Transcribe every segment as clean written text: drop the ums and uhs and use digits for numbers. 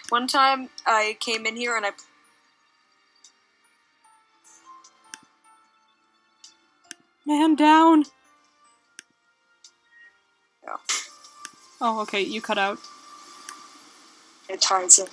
One time I came in here and I... Man down! Yeah. Oh, okay, you cut out. It ties in.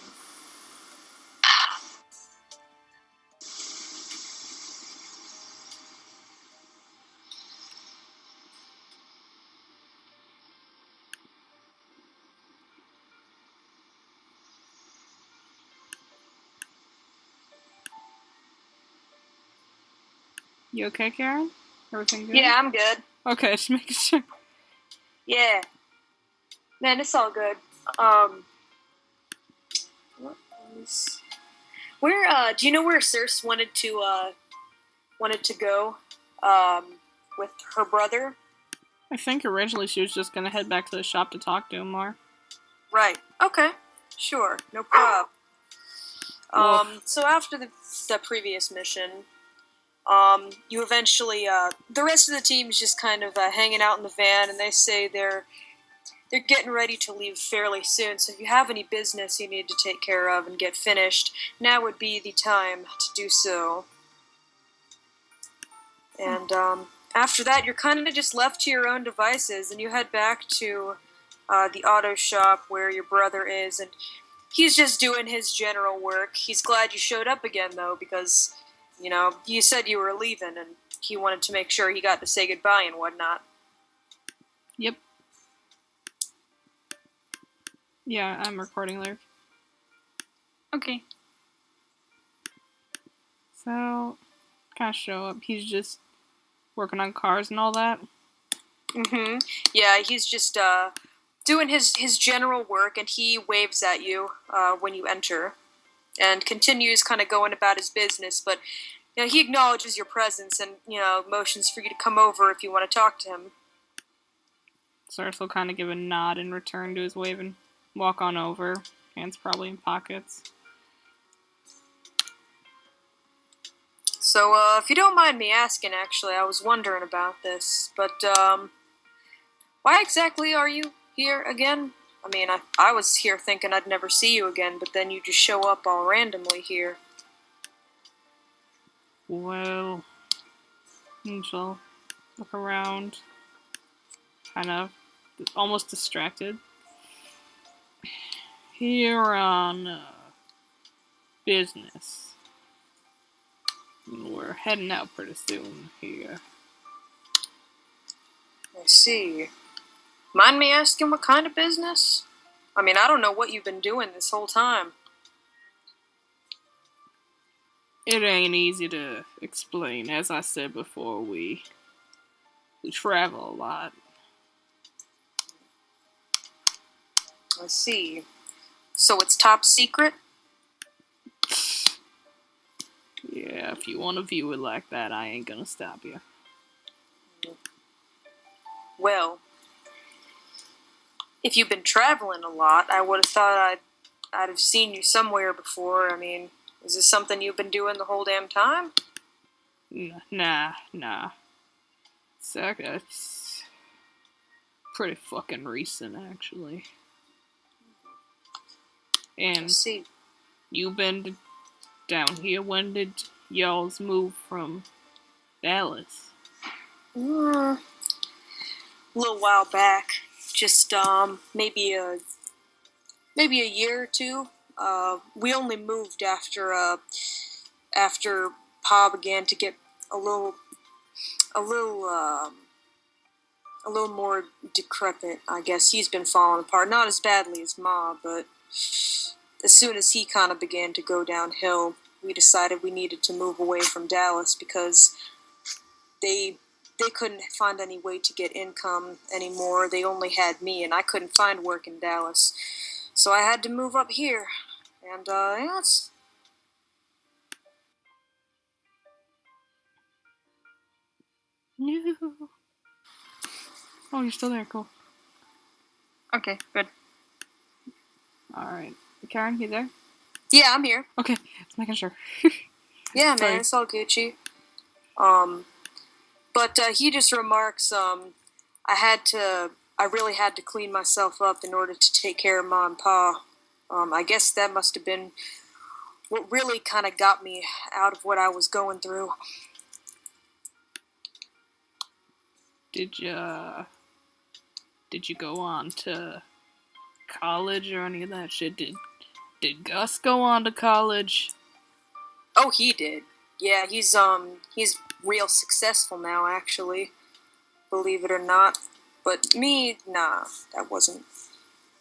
You okay, Karen? Everything good? Yeah, I'm good. Okay, just making sure. Yeah. Man, it's all good. What was... Where, do you know where Circe wanted to go, with her brother? I think originally she was just gonna head back to the shop to talk to him more. Right. Okay. Sure. No problem. So after the previous mission, you eventually, the rest of the team is just kind of hanging out in the van, and they say they're getting ready to leave fairly soon, so if you have any business you need to take care of and get finished, now would be the time to do so. And after that, you're kind of just left to your own devices, and you head back to the auto shop where your brother is, and he's just doing his general work. He's glad you showed up again, though, because, you know, you said you were leaving, and he wanted to make sure he got to say goodbye and whatnot. Yep. Yeah, I'm recording there. Okay. So, kind of show up. He's just working on cars and all that. Mm-hmm. Yeah, he's just doing his general work, and he waves at you when you enter, and continues kind of going about his business. But you know, he acknowledges your presence, and motions for you to come over if you want to talk to him. Circe will kind of give a nod in return to his wave and walk on over, hands probably in pockets. So, if you don't mind me asking, actually, I was wondering about this, but why exactly are you here again? I mean, I was here thinking I'd never see you again, but then you just show up all randomly here. Well, Angel, look around, kind of almost distracted. Here on business. We're heading out pretty soon here. I see. Mind me asking what kind of business? I mean, I don't know what you've been doing this whole time. It ain't easy to explain. As I said before, we travel a lot. I see. So it's top secret? Yeah, if you want to view it like that, I ain't gonna stop you. Well, if you've been traveling a lot, I would have thought I'd have seen you somewhere before. I mean, is this something you've been doing the whole damn time? Nah. It's pretty fucking recent, actually. And I see. You been down here? When did y'all's move from Dallas? A little while back. Just maybe a year or two. We only moved after Pa began to get a little more decrepit. I guess he's been falling apart. Not as badly as Ma, but as soon as he kind of began to go downhill, we decided we needed to move away from Dallas because they couldn't find any way to get income anymore. They only had me, and I couldn't find work in Dallas. So I had to move up here. And, yeah, it's... No. Oh, you're still there. Cool. Okay, good. Alright. Karen, you there? Yeah, I'm here. Okay, just making sure. Yeah, man, it's all Gucci. But he just remarks, I really had to clean myself up in order to take care of Ma and Pa. I guess that must have been what really kind of got me out of what I was going through. Did you go on to college or any of that shit? Did Gus go on to college? Oh, he did. Yeah, he's real successful now, actually. Believe it or not. But me, nah, that wasn't.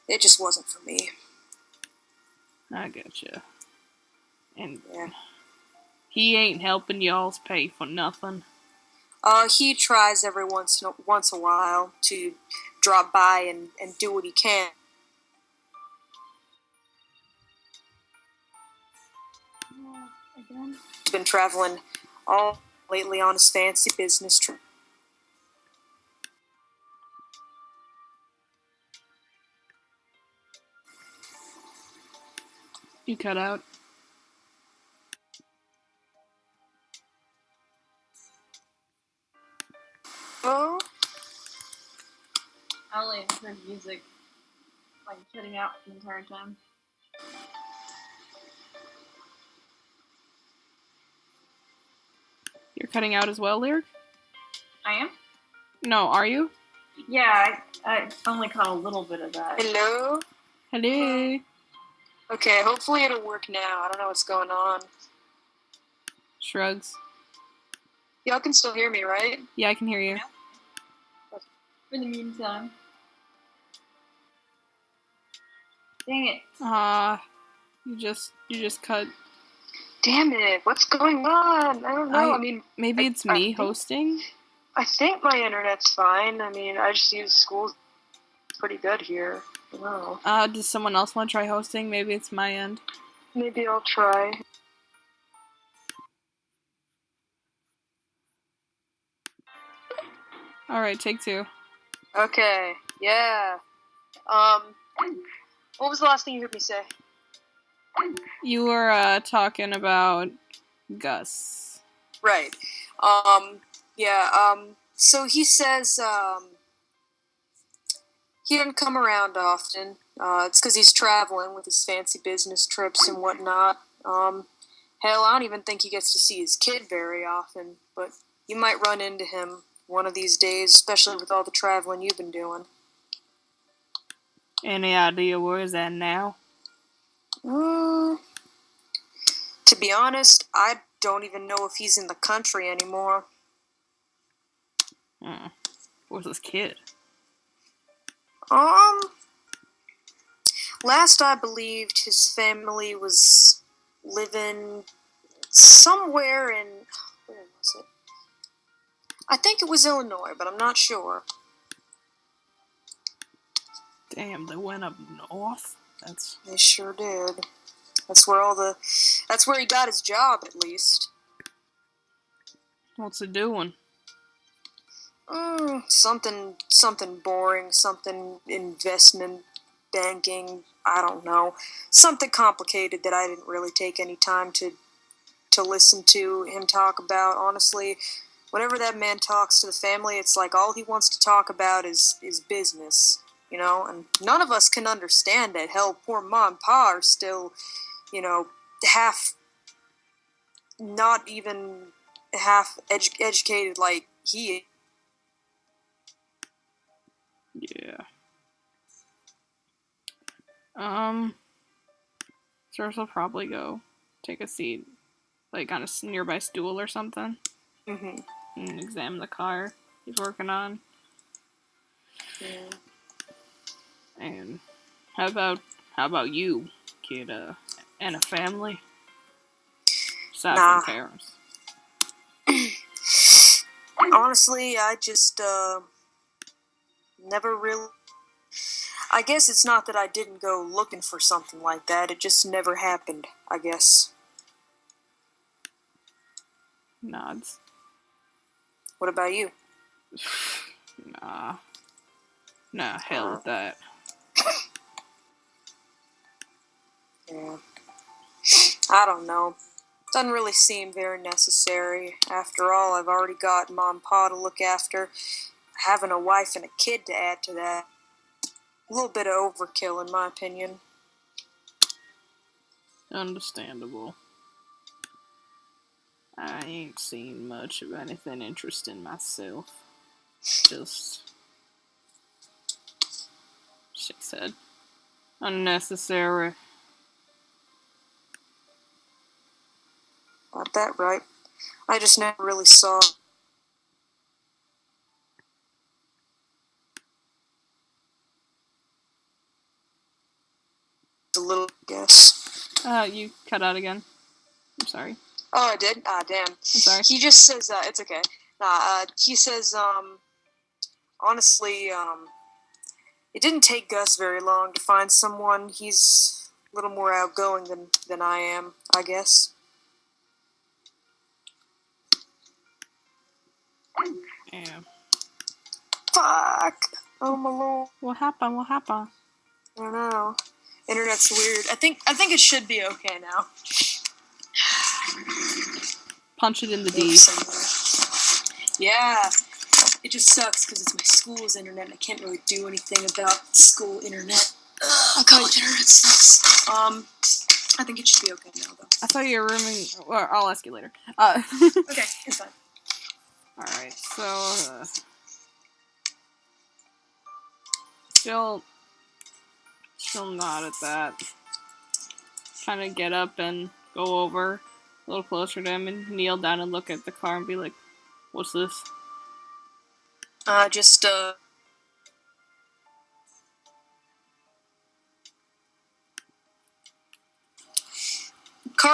It just wasn't for me. I getcha. And Yeah. he ain't helping y'all's pay for nothing. He tries every once a while to drop by and do what he can. Again? He's been traveling all lately on his fancy business trip. You cut out. Oh, I only heard music, like, cutting out the entire time. You're cutting out as well, Lyric? I am? No, are you? Yeah, I only caught a little bit of that. hello? Hello. Okay, hopefully it'll work now. I don't know what's going on. Shrugs. Y'all can still hear me, right? Yeah, I can hear you. For the meantime. Dang it. You just cut. Damn it, what's going on? I don't know. I mean, maybe it's me hosting. I think my internet's fine. I mean, I just use school. Pretty good here. I don't know. Does someone else want to try hosting? Maybe it's my end. Maybe I'll try. Alright, take two. Okay, yeah. What was the last thing you heard me say? You were, talking about Gus. Right. So he says, he doesn't come around often. It's because he's traveling with his fancy business trips and whatnot. Hell, I don't even think he gets to see his kid very often, but you might run into him one of these days, especially with all the traveling you've been doing. Any idea where he's at now? To be honest, I don't even know if he's in the country anymore. Where's his kid? Last I believed, his family was living somewhere in... Where was it? I think it was Illinois, but I'm not sure. Damn, they went up north? They sure did. That's where he got his job, at least. What's he doing? Something boring, something investment banking, I don't know. Something complicated that I didn't really take any time to listen to him talk about, honestly. Whenever that man talks to the family, it's like all he wants to talk about is business, you know? And none of us can understand it. Hell, poor Ma and Pa are still, half, not even half educated like he is. Yeah. Serge will probably go take a seat, like on a nearby stool or something, Mm-hmm. and examine the car he's working on. Yeah. And how about you, kid, and a family? Aside Nah. from parents. Honestly, I just, never really... I guess it's not that I didn't go looking for something like that, it just never happened, I guess. Nods. What about you? Nah, hell with that. Yeah. I don't know. Doesn't really seem very necessary. After all, I've already got Mom and Pa to look after. Having a wife and a kid to add to that. A little bit of overkill, in my opinion. Understandable. I ain't seen much of anything interesting myself. Just shakes head. Unnecessary. Got that right. I just never really saw a little, I guess. You cut out again. I'm sorry. Oh, I did? Ah, damn. I'm sorry. He just says, it's okay. He says, honestly, it didn't take Gus very long to find someone. He's a little more outgoing than I am, I guess. Yeah. Fuck! Oh my lord. What happened? What happened? I don't know. Internet's weird. I think it should be okay now. Punch it in the D. Yeah. It just sucks because it's my school's internet and I can't really do anything about school internet. College internet sucks. I think it should be okay now, though. I thought you were rooming. Well, I'll ask you later. Okay, it's fine. Alright, so, she'll nod at that. Kind of get up and go over a little closer to him and kneel down and look at the car and be like, what's this? Car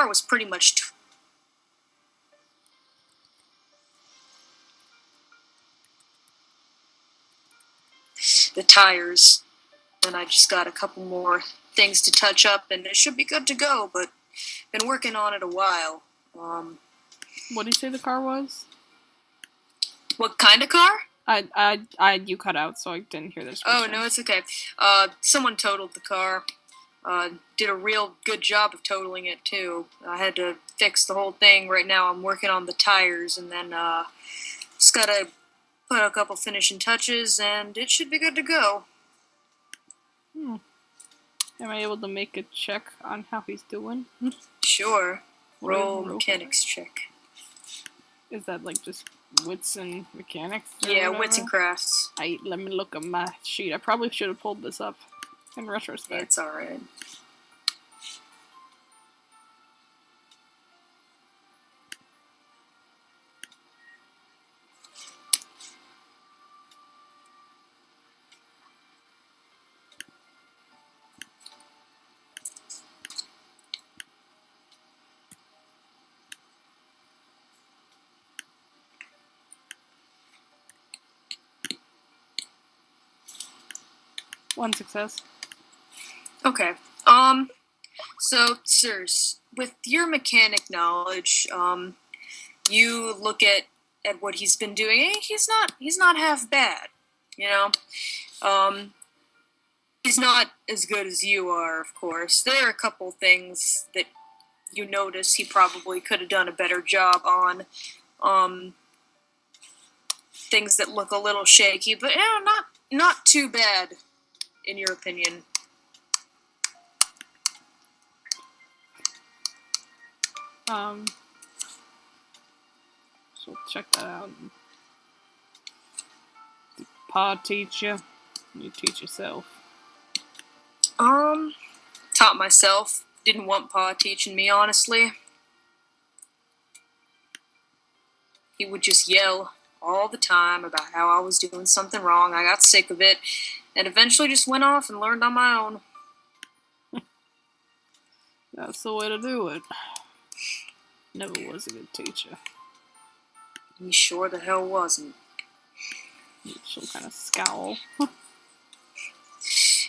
was pretty much the tires, and I just got a couple more things to touch up, and it should be good to go. But been working on it a while. What did you say the car was? What kind of car? You cut out, so I didn't hear this. Oh no, it's okay. Someone totaled the car. Did a real good job of totaling it too. I had to fix the whole thing. Right now, I'm working on the tires, and then just gotta put a couple finishing touches, and it should be good to go. Am I able to make a check on how he's doing? Sure. Roll Roll. mechanics check. Is that like just wits and mechanics? Yeah, wits and crafts. Let me look at my sheet. I probably should have pulled this up in retrospect. It's alright. One success. Okay. So, sirs, with your mechanic knowledge, you look at what he's been doing. He's not half bad, you know. He's not as good as you are, of course. There are a couple things that you notice he probably could have done a better job on. Things that look a little shaky, but not too bad, in your opinion. So check that out. Did Pa teach you? You teach yourself. Taught myself. Didn't want Pa teaching me, honestly. He would just yell all the time about how I was doing something wrong. I got sick of it, and eventually just went off and learned on my own. That's the way to do it. Never was a good teacher. He sure the hell wasn't. She'll kind of scowl.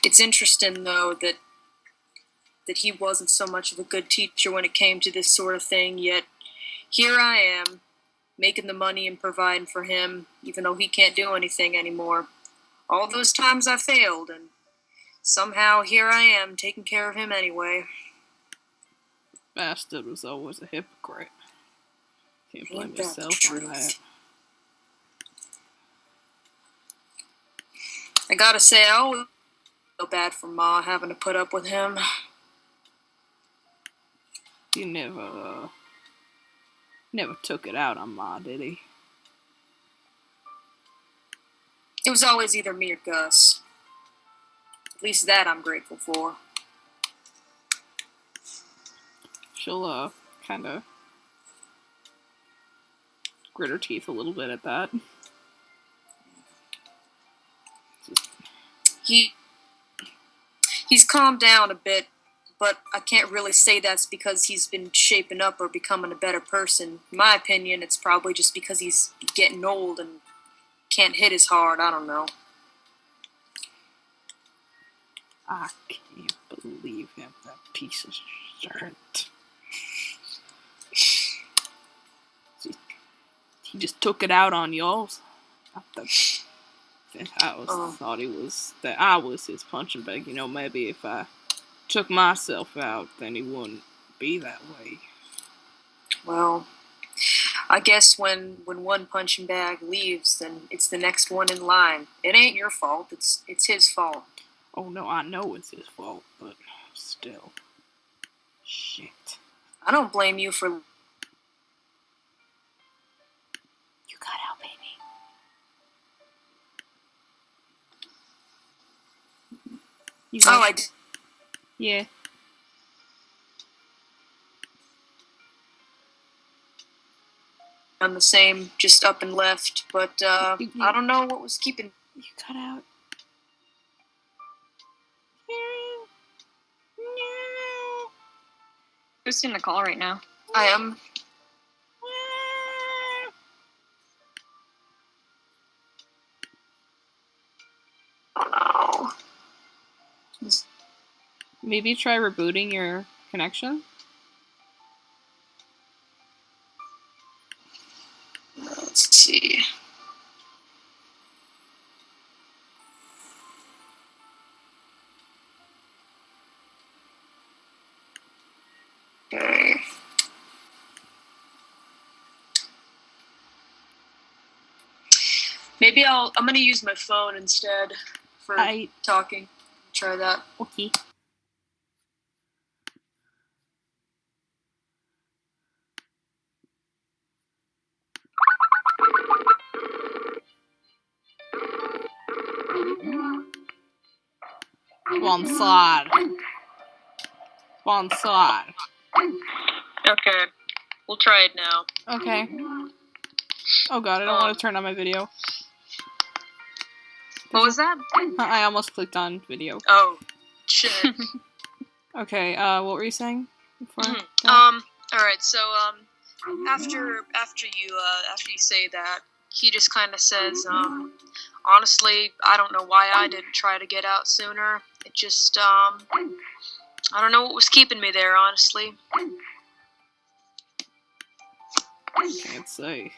It's interesting, though, that he wasn't so much of a good teacher when it came to this sort of thing, yet here I am, making the money and providing for him, even though he can't do anything anymore. All those times I failed, and somehow here I am, taking care of him anyway. Bastard was always a hypocrite. Can't blame Ain't that yourself the on truth? that. I gotta say, I always feel bad for Ma having to put up with him. He never took it out on Ma, did he? It was always either me or Gus. At least that I'm grateful for. She'll, kind of grit her teeth a little bit at that. He's calmed down a bit, but I can't really say that's because he's been shaping up or becoming a better person. In my opinion, it's probably just because he's getting old and can't hit as hard. I don't know. I can't believe him, that piece of shit. He just took it out on y'all. Thought that I was his punching bag. You know, maybe if I took myself out, then he wouldn't be that way. Well, I guess when one punching bag leaves, then it's the next one in line. It ain't your fault. It's his fault. Oh no, I know it's his fault, but still. Shit. I don't blame you for... You got out, baby. Oh, I did. Yeah. I'm the same, just up and left, but I don't know what was keeping... You cut out. Who's in the call right now? I am. Oh. Maybe try rebooting your connection? Let's see. Okay. Maybe I'm gonna use my phone instead for talking. Try that. Okay. One side. Okay. We'll try it now. Okay. Oh god, I don't want to turn on my video. What was that? I almost clicked on video. Oh, shit. Okay, what were you saying? Alright, so, after you say that, he just kind of says, honestly, I don't know why I didn't try to get out sooner. It just, I don't know what was keeping me there, honestly. Can't say.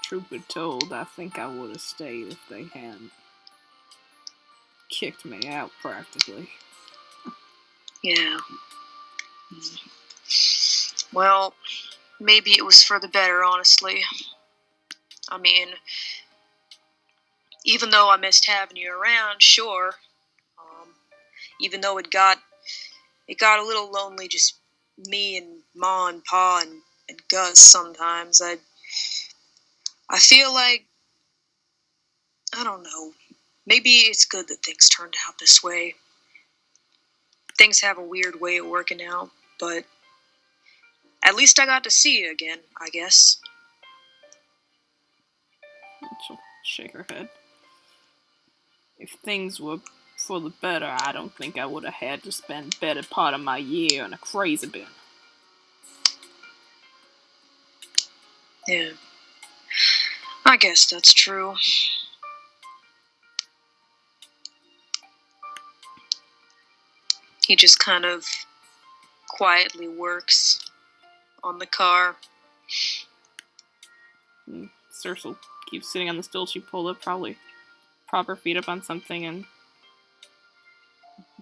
Truth be told, I think I would have stayed if they hadn't kicked me out, practically. Yeah. Well, maybe it was for the better, honestly. I mean, even though I missed having you around, sure. Even though it got a little lonely, just me and Ma and Pa and Gus sometimes. I feel like, I don't know, maybe it's good that things turned out this way. Things have a weird way of working out, but at least I got to see you again, I guess. She'll shake her head. If things were for the better, I don't think I would have had to spend better part of my year in a crazy bin. Yeah. I guess that's true. He just kind of quietly works on the car. Circe will keep sitting on the stool she pulled up, probably prop her feet up on something and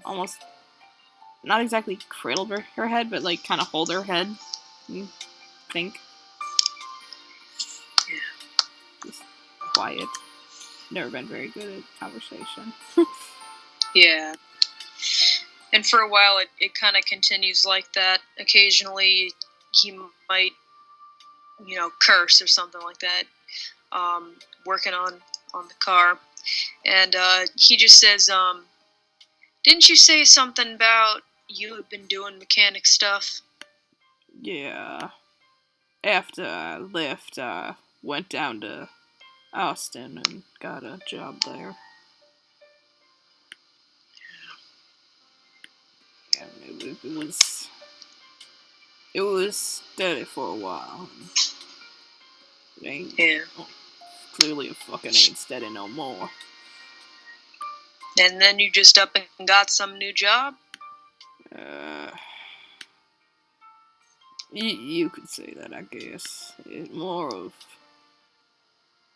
almost not exactly cradle her head, but like kind of hold her head and think. Yeah. Just quiet. Never been very good at conversation. Yeah. And for a while, it kind of continues like that. Occasionally, he might, curse or something like that. Working on the car, and he just says, "Didn't you say something about you had been doing mechanic stuff?" Yeah. After I left, I went down to Austin and got a job there. Yeah, it was steady for a while. It ain't Yeah. clearly it fucking ain't steady no more. And then you just up and got some new job? You could say that, I guess. It more of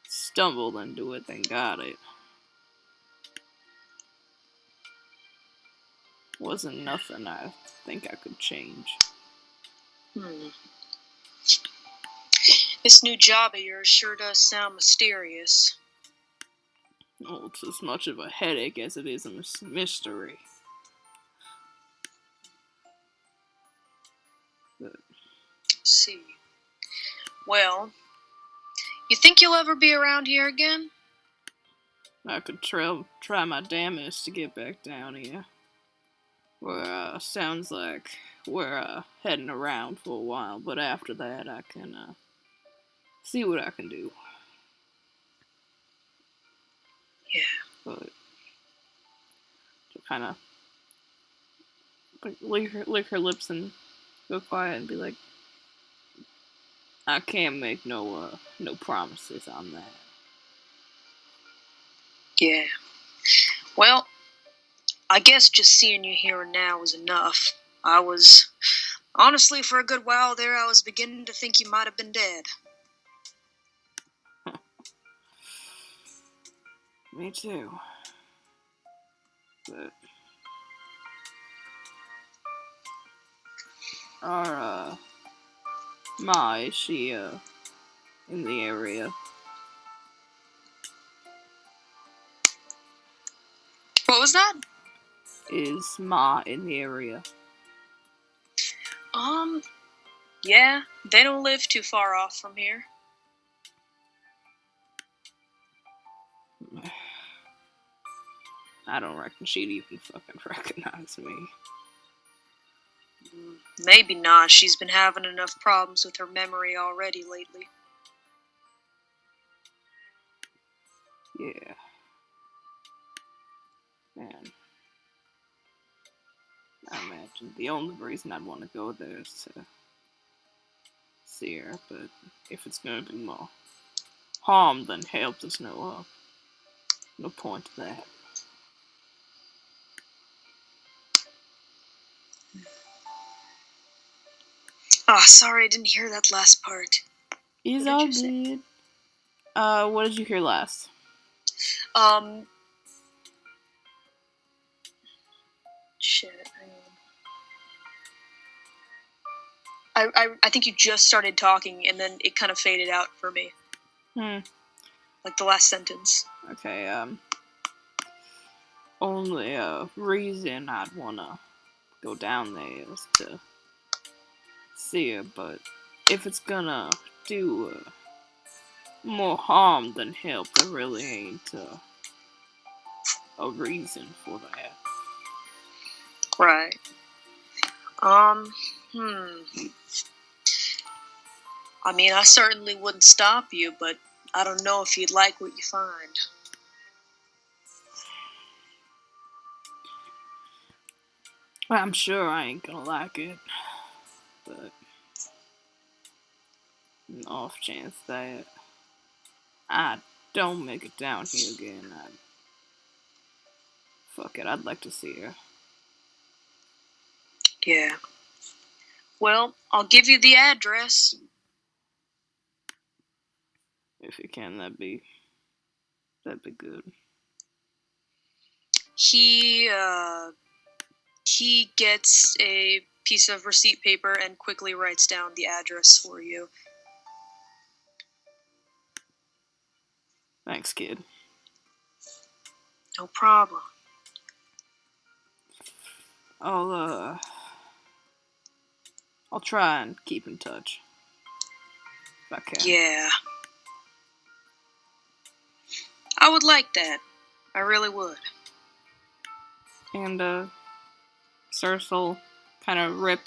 stumbled into it than got it. Wasn't nothing I think I could change. This new job of yours sure does sound mysterious. Well, it's as much of a headache as it is a mystery. But, see. Well, you think you'll ever be around here again? I could try my damnedest to get back down here. Sounds like we're heading around for a while, but after that I can see what I can do. Yeah. But to kind of lick her lips and go quiet and be like, I can't make no promises on that. Yeah. Well, I guess just seeing you here and now was enough. Honestly, for a good while there, I was beginning to think you might have been dead. Me too. But our Ma, is she in the area? What was that? Is Ma in the area? Yeah, they don't live too far off from here. I don't reckon she'd even fucking recognize me. Maybe not. She's been having enough problems with her memory already lately. Yeah. Man. I imagine the only reason I'd want to go there is to see her, but if it's gonna do more harm than help, there's no point to that. Oh, sorry, I didn't hear that last part. He's all good. What did you hear last? Shit. I think you just started talking, and then it kind of faded out for me. Like the last sentence. Okay, only reason I'd wanna go down there is to see her, but if it's gonna do more harm than help, there really ain't a reason for that. Right. I mean, I certainly wouldn't stop you, but I don't know if you'd like what you find. Well, I'm sure I ain't gonna like it, but an off chance that I don't make it down here again, I'd like to see her. Yeah. Well, I'll give you the address. If you can, that'd be good. He gets a piece of receipt paper and quickly writes down the address for you. Thanks, kid. No problem. I'll try and keep in touch if I can. Yeah. I would like that. I really would. And Circe will kind of rip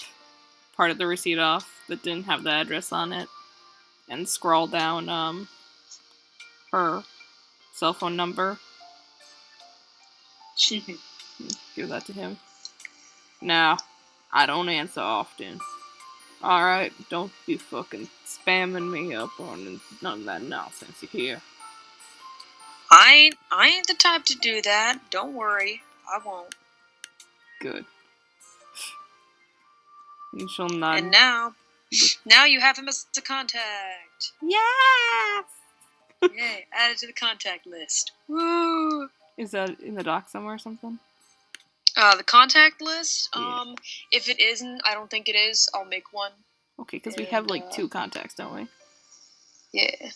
part of the receipt off that didn't have the address on it and scroll down her cell phone number. Give that to him. Now, I don't answer often. Alright, don't be fucking spamming me up on none of that nonsense, you hear? I ain't the type to do that. Don't worry. I won't. Good. And she'll nod. And now you have him as a contact. Yes! Yay, added to the contact list. Woo! Is that in the doc somewhere or something? The contact list? Yeah. If it isn't, I don't think it is, I'll make one. Okay, because we have like 2 contacts, don't we? Yeah.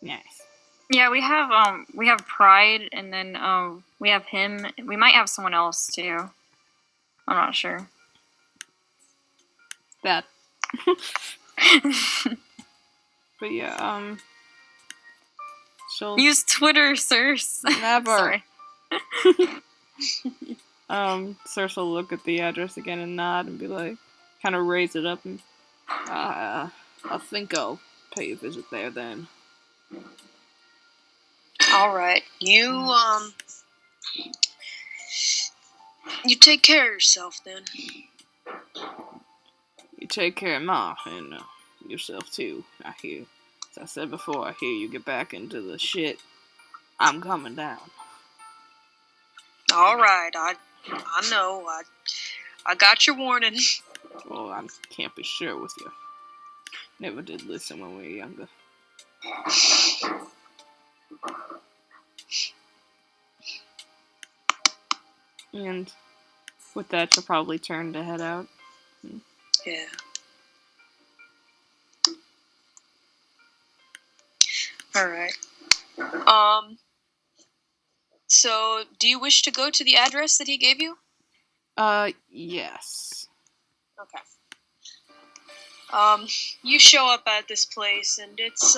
Nice. Yeah, we have Pride, and then we have him. We might have someone else too. I'm not sure. That. But yeah, she'll use Twitter, Circe. never. Sorry. Circe will look at the address again and nod and be like, kind of raise it up and, I think I'll pay a visit there then. Alright. You take care of yourself then. You take care of Ma and yourself too. I hear, as I said before, I hear you get back into the shit. I'm coming down. Alright, I know. I got your warning. Well, I can't be sure with you. Never did listen when we were younger. And with that, she'll probably turn to head out. Yeah. Alright. So, do you wish to go to the address that he gave you? Yes. Okay. You show up at this place, and it's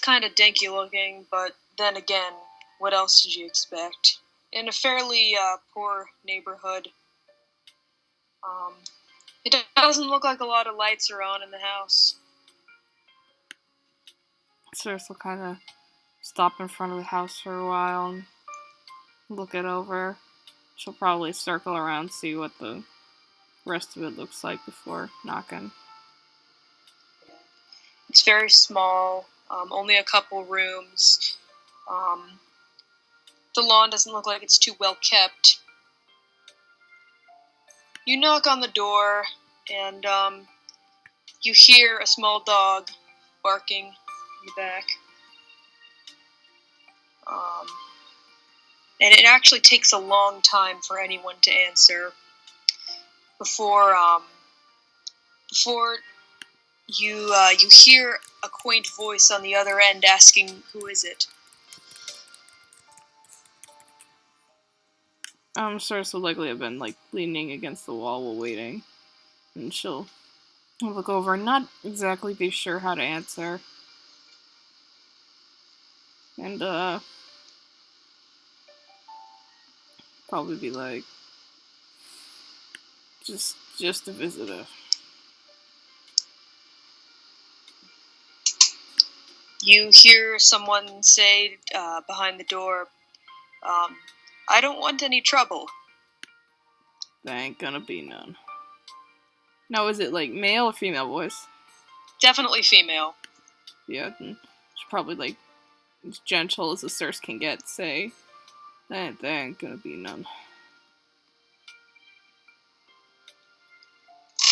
kind of dinky looking, but then again, what else did you expect? In a fairly, poor neighborhood. It doesn't look like a lot of lights are on in the house. Circe will kind of stop in front of the house for a while and look it over. She'll probably circle around, see what the rest of it looks like before knocking. It's very small, only a couple rooms. The lawn doesn't look like it's too well kept. You knock on the door, and you hear a small dog barking in the back. And it actually takes a long time for anyone to answer before you hear a quaint voice on the other end asking, "Who is it?" Circe will likely have been like leaning against the wall while waiting, and she'll look over and not exactly be sure how to answer. And probably be like, just a visitor. You hear someone say behind the door, "I don't want any trouble." There ain't gonna be none. Now, is it like male or female voice? Definitely female. Yeah, she's probably like as gentle as a Circe can get. Say, there ain't gonna be none.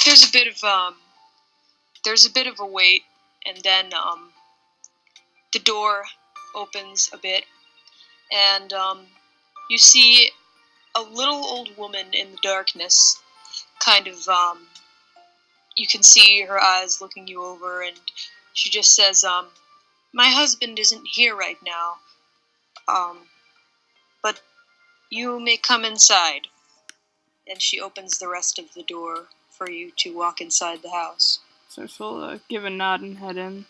There's a bit of a wait, and then the door opens a bit, and you see a little old woman in the darkness. Kind of, you can see her eyes looking you over, and she just says, "My husband isn't here right now, but You may come inside. And she opens the rest of the door for you to walk inside the house. So she'll give a nod and head in.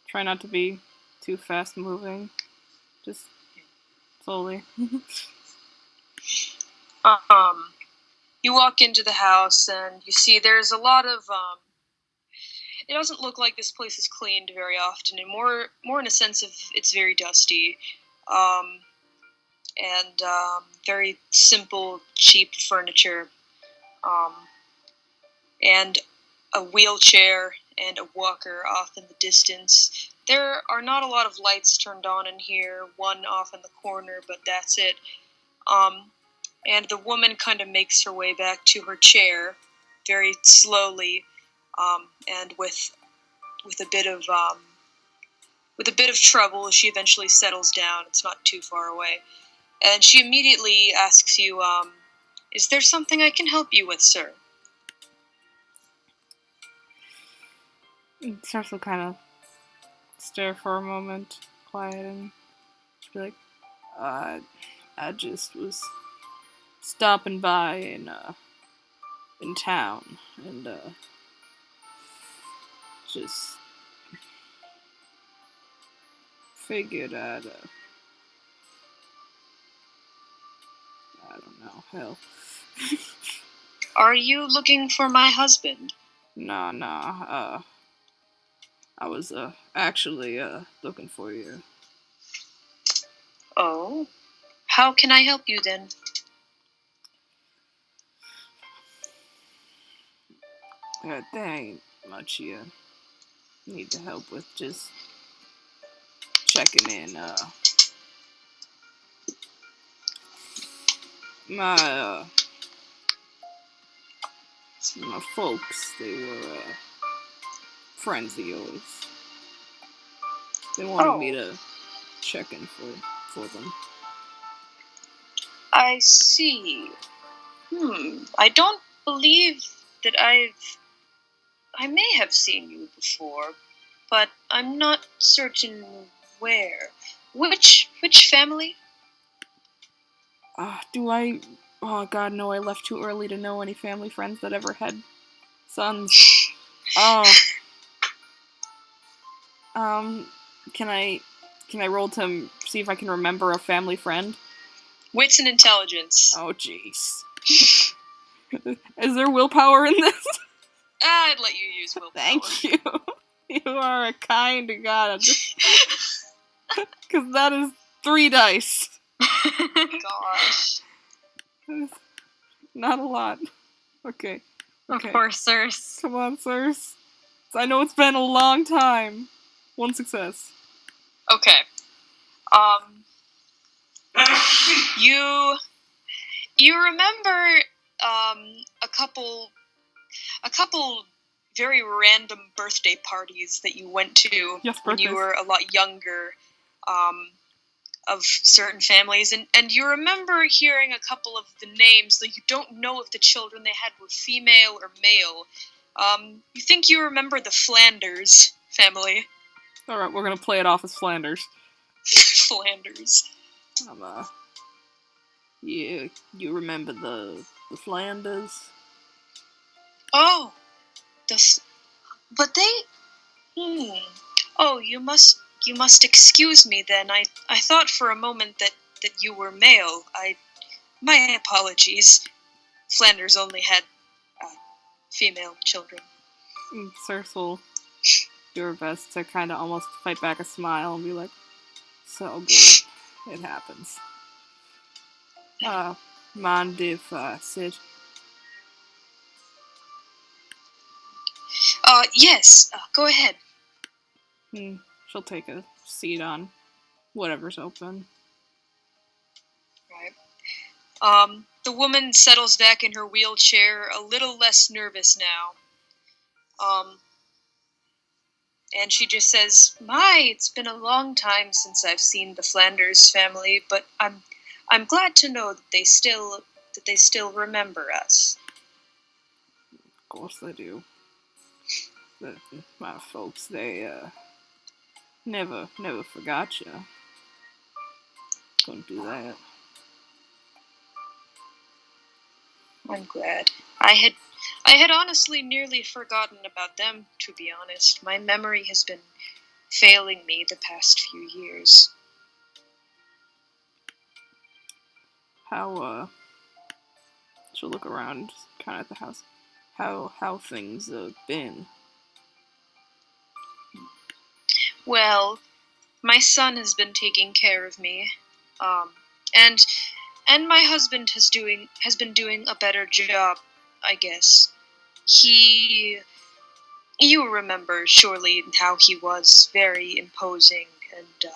Try not to be too fast moving. Just slowly. You walk into the house and you see there's a lot of it doesn't look like this place is cleaned very often, and more in a sense of it's very dusty, and very simple, cheap furniture, and a wheelchair and a walker off in the distance. There are not a lot of lights turned on in here, one off in the corner, but that's it. And the woman kind of makes her way back to her chair, very slowly, and with a bit of trouble. She eventually settles down. It's not too far away, and she immediately asks you, "Is there something I can help you with, sir?" Starts will kind of stare for a moment, quiet, and she'll be like, I just was stopping by in town, and just figured I don't know, hell. Are you looking for my husband? Nah, I was actually looking for you. Oh, how can I help you then? There ain't much you need to help with, just checking in. My folks, they were friends of yours. They wanted me to check in for them. I see. I don't believe that I may have seen you before, but I'm not certain where. Which family? Do I? Oh God, no! I left too early to know any family friends that ever had sons. Oh. Can I roll to see if I can remember a family friend? Wits and intelligence. Oh, jeez. Is there willpower in this? I'd let you use willpower. Thank you. You are a kind god. Because that is 3 dice. Gosh. Not a lot. Okay. Of course, sirs. Come on, sirs. I know it's been a long time. 1 success. Okay. You remember a couple very random birthday parties that you went to when you were a lot younger, of certain families, and you remember hearing a couple of the names, though you don't know if the children they had were female or male. You think you remember the Flanders family. Alright, we're gonna play it off as Flanders. Flanders. Yeah, you remember the Flanders? Oh, but they. Oh, you must excuse me then. I thought for a moment that you were male. My apologies. Flanders only had female children. Circe will do her best to kind of almost fight back a smile and be like, so good. It happens. Mind if I sit? Yes, go ahead. She'll take a seat on whatever's open. Right. The woman settles back in her wheelchair, a little less nervous now. And she just says, it's been a long time since I've seen the Flanders family, but I'm glad to know that they still remember us." Of course they do. My folks, they never forgot you. Couldn't do that. I'm glad. I had honestly nearly forgotten about them, to be honest. My memory has been failing me the past few years. How, she'll look around, kind of at the house. How things have been. Well, my son has been taking care of me, um, and my husband has been doing a better job, I guess. He, you remember surely how he was very imposing and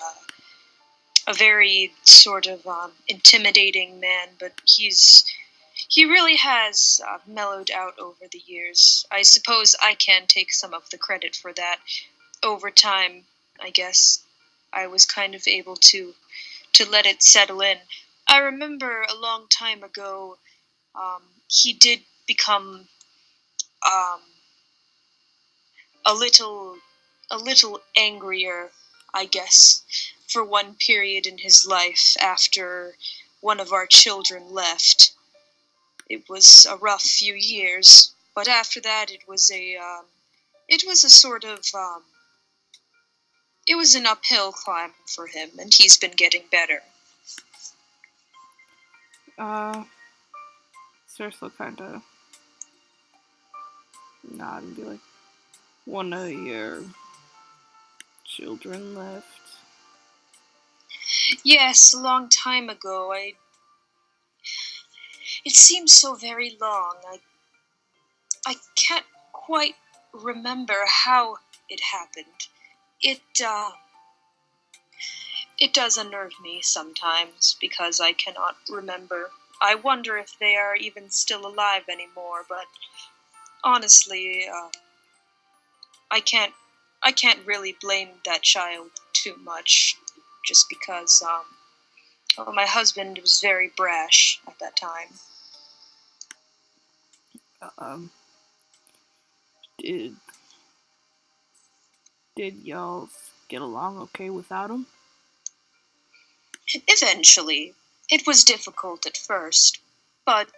a very sort of intimidating man, but he really has mellowed out over the years. I suppose I can take some of the credit for that. Over time, I guess I was kind of able to let it settle in. I remember a long time ago, he did become um, a little angrier, I guess, for one period in his life after one of our children left. It was a rough few years, but after that, it was a sort of it was an uphill climb for him, and he's been getting better. Cersei kind of nod and be like, one of your children left? Yes, a long time ago. It seems so very long. I can't quite remember how it happened. It it does unnerve me sometimes because I cannot remember. I wonder if they are even still alive anymore, but honestly, I can't really blame that child too much, just because well, my husband was very brash at that time. Um, did y'all get along okay without him? Eventually, it was difficult at first, but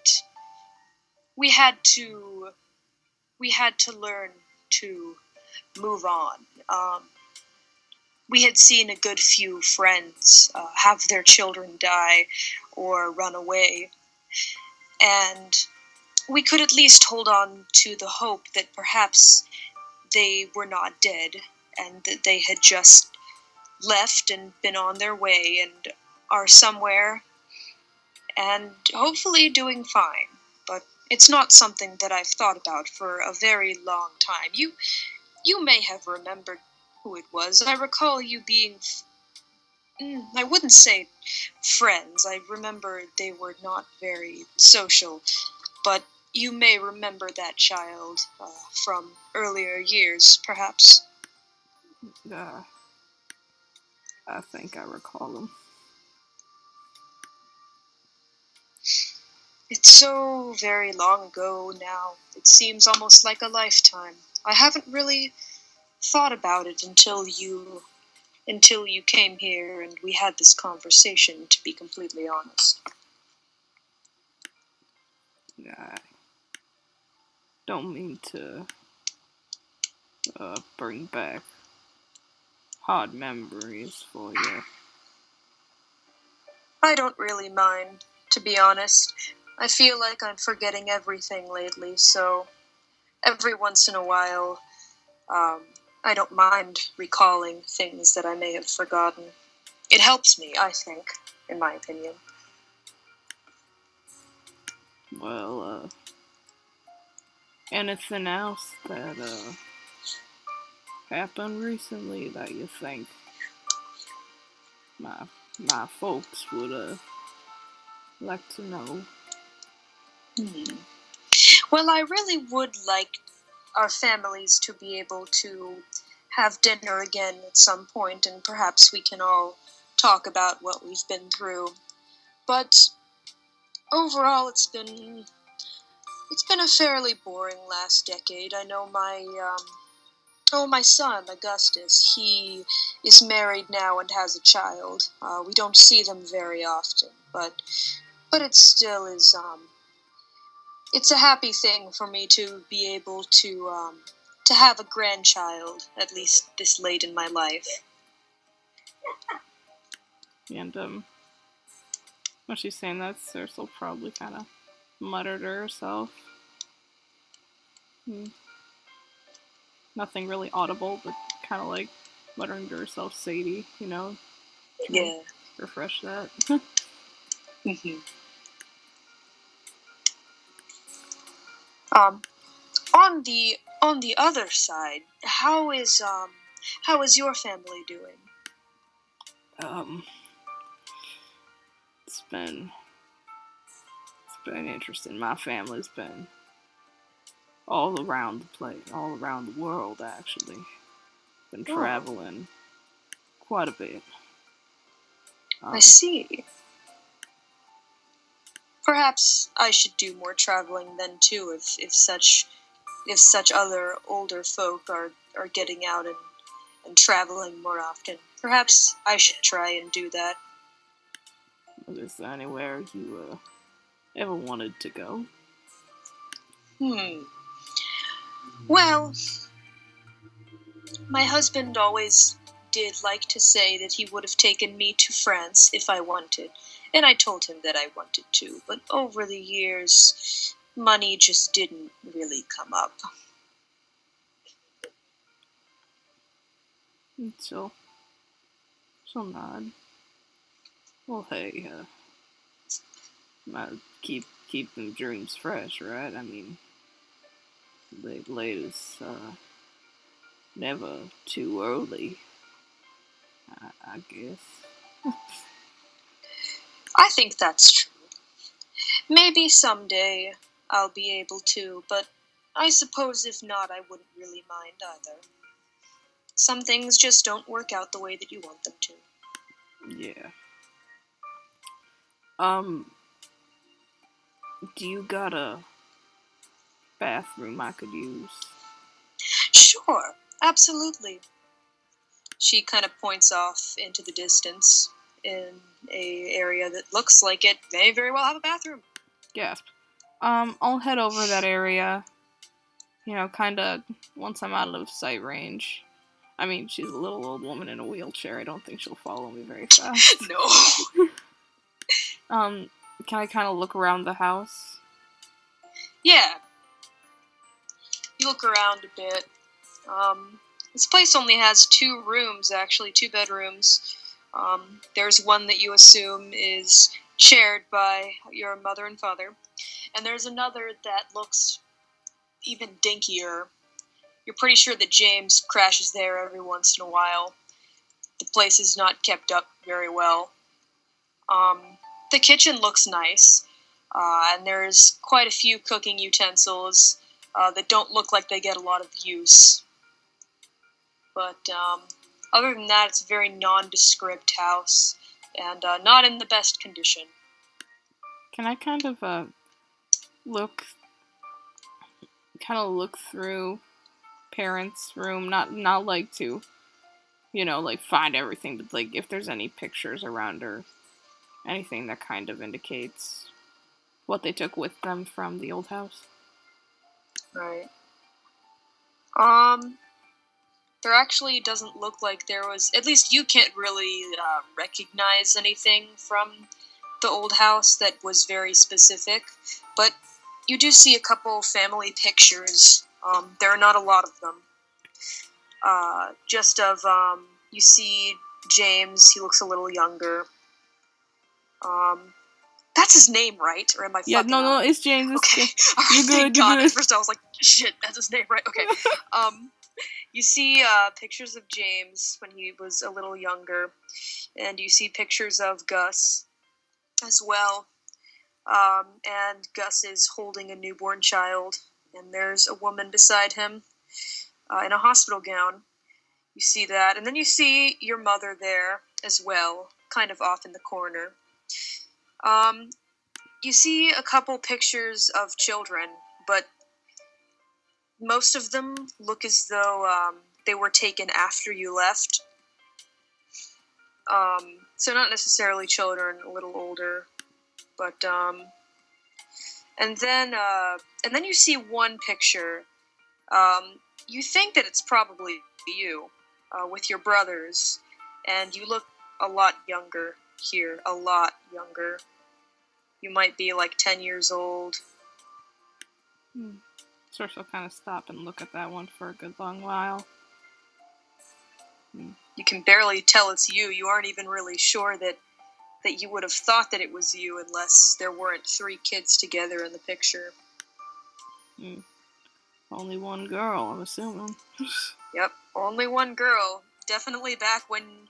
we had to learn to move on. We had seen a good few friends have their children die or run away, and we could at least hold on to the hope that perhaps they were not dead and that they had just left and been on their way and are somewhere and hopefully doing fine. But it's not something that I've thought about for a very long time. You may have remembered who it was. I recall you being I wouldn't say friends. I remember they were not very social, but you may remember that child from earlier years, perhaps. I think I recall him. It's so very long ago now. It seems almost like a lifetime. I haven't really thought about it until you came here and we had this conversation, to be completely honest. I don't mean to bring back hard memories for you. I don't really mind, to be honest. I feel like I'm forgetting everything lately, so every once in a while, I don't mind recalling things that I may have forgotten. It helps me, I think, in my opinion. Well, anything else that happened recently that you think my folks would like to know? Well, I really would like our families to be able to have dinner again at some point, and perhaps we can all talk about what we've been through. But overall, it's been a fairly boring last decade. I know my son Augustus. He is married now and has a child. We don't see them very often, but it still is it's a happy thing for me to be able to have a grandchild, at least this late in my life. And when she's saying that, Cyril probably kind of muttered to herself. Nothing really audible, but kind of like muttering to herself, Sadie, you know? Yeah. Refresh that. Mm-hmm. On the other side, how is your family doing? Um, it's been interesting. My family's been all around the place, all around the world, actually. Been traveling quite a bit. I see. Perhaps I should do more traveling then too, if such other older folk are getting out and traveling more often. Perhaps I should try and do that. Is there anywhere you ever wanted to go? Well, my husband always did like to say that he would have taken me to France if I wanted, and I told him that I wanted to, but over the years, money just didn't really come up. She'll nod. Well, hey, keep them dreams fresh, right? I mean, late is never too early, I guess. I think that's true. Maybe someday I'll be able to, but I suppose if not, I wouldn't really mind either. Some things just don't work out the way that you want them to. Yeah. Do you got a bathroom I could use? Sure, absolutely. She kind of points off into the distance in a area that looks like it may very well have a bathroom. Gasp. I'll head over that area. You know, kinda once I'm out of sight range. I mean, she's a little old woman in a wheelchair. I don't think she'll follow me very fast. No. Can I kind of look around the house? Yeah. You look around a bit. This place only has 2 rooms, actually, 2 bedrooms. There's one that you assume is shared by your mother and father, and there's another that looks even dinkier. You're pretty sure that James crashes there every once in a while. The place is not kept up very well. The kitchen looks nice, and there's quite a few cooking utensils that don't look like they get a lot of use. But other than that, it's a very nondescript house, and not in the best condition. Can I kind of look through parents' room? Not like to, you know, like find everything, but like if there's any pictures around or anything that kind of indicates what they took with them from the old house. Right. There actually doesn't look like there was, at least you can't really recognize anything from the old house that was very specific, but you do see a couple family pictures. There are not a lot of them. You see James, he looks a little younger. That's his name, right? Or am I fucking up? No, it's James. Okay. You're good, you're good. At first I was like, shit, that's his name, right? Okay. You see pictures of James when he was a little younger, and you see pictures of Gus as well. And Gus is holding a newborn child, and there's a woman beside him in a hospital gown. You see that, and then you see your mother there as well, kind of off in the corner. You see a couple pictures of children, but most of them look as though they were taken after you left. So not necessarily children, a little older, but And then you see one picture. You think that it's probably you, with your brothers, and you look a lot younger here, a lot younger. You might be like 10 years old. Sorceress will kind of stop and look at that one for a good long while. You can barely tell it's you. You aren't even really sure that you would have thought that it was you unless there weren't 3 kids together in the picture. Only one girl, I'm assuming. Yep, only one girl. Definitely back when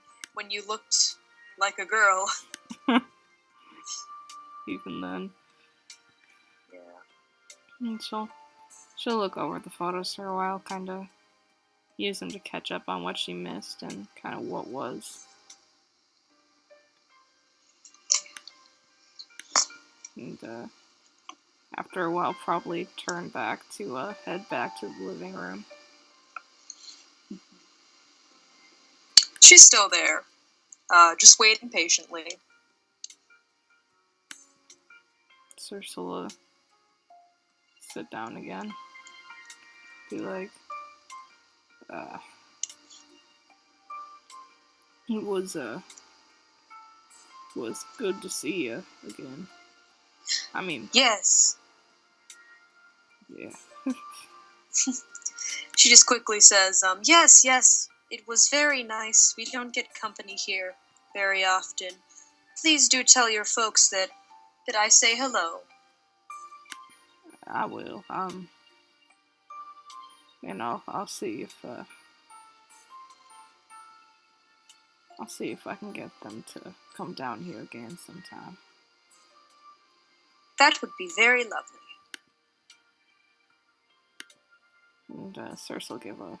you looked like a girl. Even then. Yeah. And she'll look over the photos for a while, kind of use them to catch up on what she missed and kind of what was. And after a while, probably turn back to head back to the living room. She's still there, just waiting patiently. Ursula sit down again. Be like, it was good to see you again. I mean, yes. Yeah. She just quickly says, yes, it was very nice. We don't get company here very often. Please do tell your folks that I say hello. I will. I'll see if I can get them to come down here again sometime. That would be very lovely. And Cersei will give a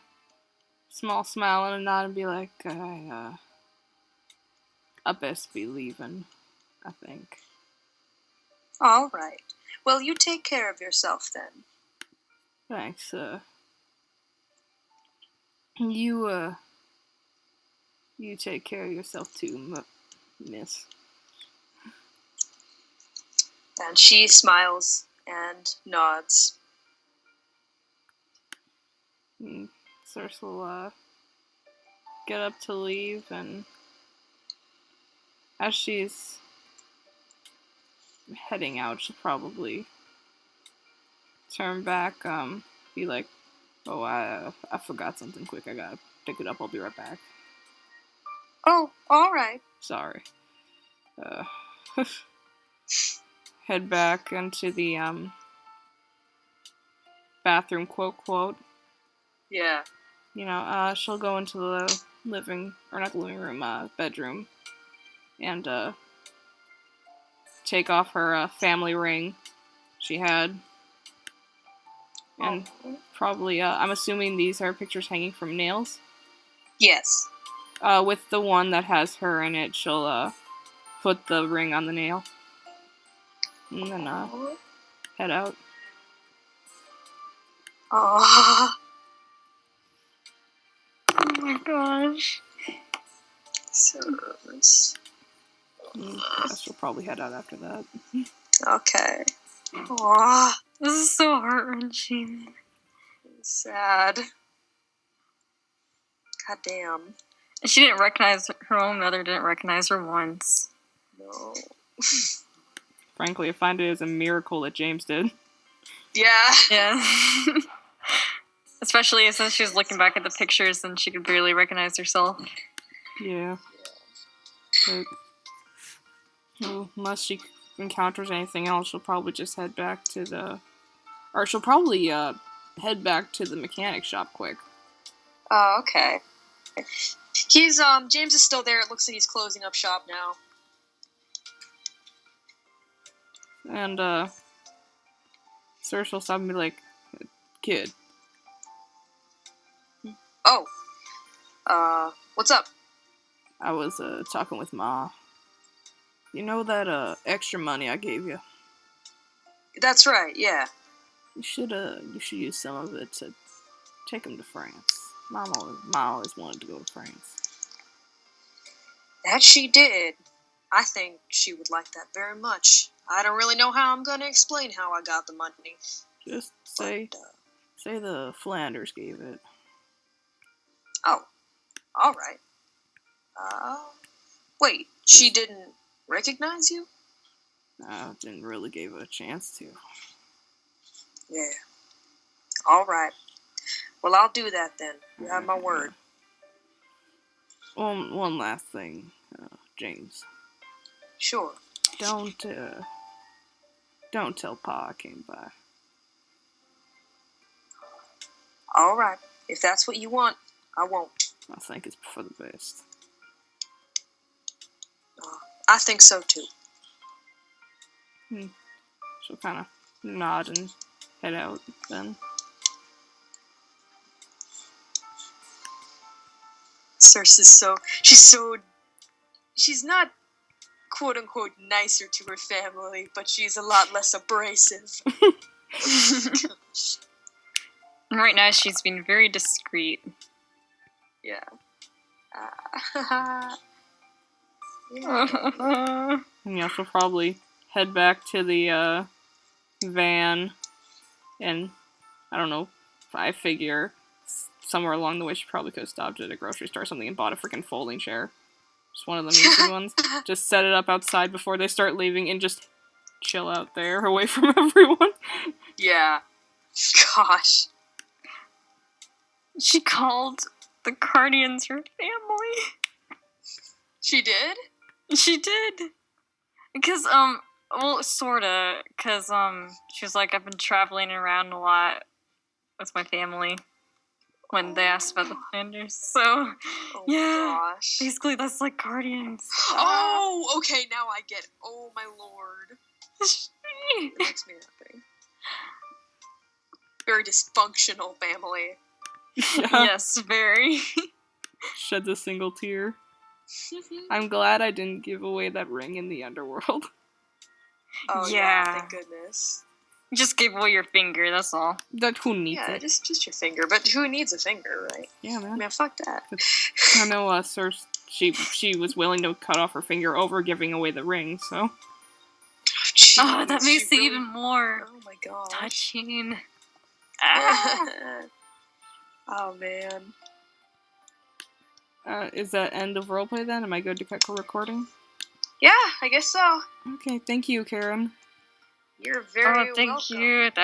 small smile and a nod and be like, I best be leaving, I think. All right. Well, you take care of yourself then. Thanks. You take care of yourself too, miss. And she smiles and nods. Cersei will get up to leave, and as she's heading out, she'll probably turn back, be like, oh, I forgot something quick. I gotta pick it up. I'll be right back. Oh, all right. Sorry. Head back into the bathroom, quote. Yeah. She'll go into the bedroom, and take off her family ring she had. And probably, I'm assuming these are pictures hanging from nails? Yes. With the one that has her in it, she'll put the ring on the nail. And then head out. Aww. Oh my gosh. Cersei. I guess she'll probably head out after that. Okay. Aww. This is so heart-wrenching. Sad. God damn. She didn't recognize her own mother, didn't recognize her once. No. Frankly, I find it as a miracle that James did. Yeah. Yeah. Especially since she was looking back at the pictures and she could barely recognize herself. Yeah. But unless she encounters anything else, she'll probably just head back to she'll probably head back to the mechanic shop quick. Oh, okay. He's James is still there. It looks like he's closing up shop now. And Cersei will stop and be like, kid. Oh. What's up? I was talking with Ma. You know that extra money I gave you? That's right, yeah. You should use some of it to take him to France. Ma always wanted to go to France. That she did. I think she would like that very much. I don't really know how I'm going to explain how I got the money. Just But, say the Flanders gave it. oh, all right. Wait, she didn't recognize you? Didn't really give it a chance to. Yeah. All right. Well, I'll do that then. You have my word. One last thing, James. Sure. Don't tell Pa I came by. All right. If that's what you want, I won't. I think it's for the best. I think so too. So kind of nod and head out then. Cersei's she's not quote unquote nicer to her family, but she's a lot less abrasive. Right now, she's being very discreet. Yeah. And yeah, she'll probably head back to the van, and I don't know, I figure somewhere along the way she probably could have stopped at a grocery store or something and bought a freaking folding chair. Just one of them easy ones. Just set it up outside before they start leaving and just chill out there away from everyone. Yeah. Gosh. She called the Guardians her family. She did? She did. Because, well, sorta. Because, she was like, I've been traveling around a lot with my family when they asked about the Flanders. So, Oh yeah. my gosh. Basically, that's like Guardians. Oh, okay, now I get it. Oh my lord. It makes me happy. Very dysfunctional family. Yeah. Yes, very. Sheds a single tear. I'm glad I didn't give away that ring in the underworld. Oh yeah, thank goodness. Just give away your finger, that's all. That who needs Yeah, it? just your finger. But who needs a finger, right? Yeah, man. Man, fuck that. I know Cersei, she was willing to cut off her finger over giving away the ring, so. Jeez, Oh, that makes it really... even more Oh my god. touching. Ah. Oh man. Is that end of roleplay then? Am I good to cut recording? Yeah, I guess so. Okay, thank you, Karen. You're very thank welcome. you. That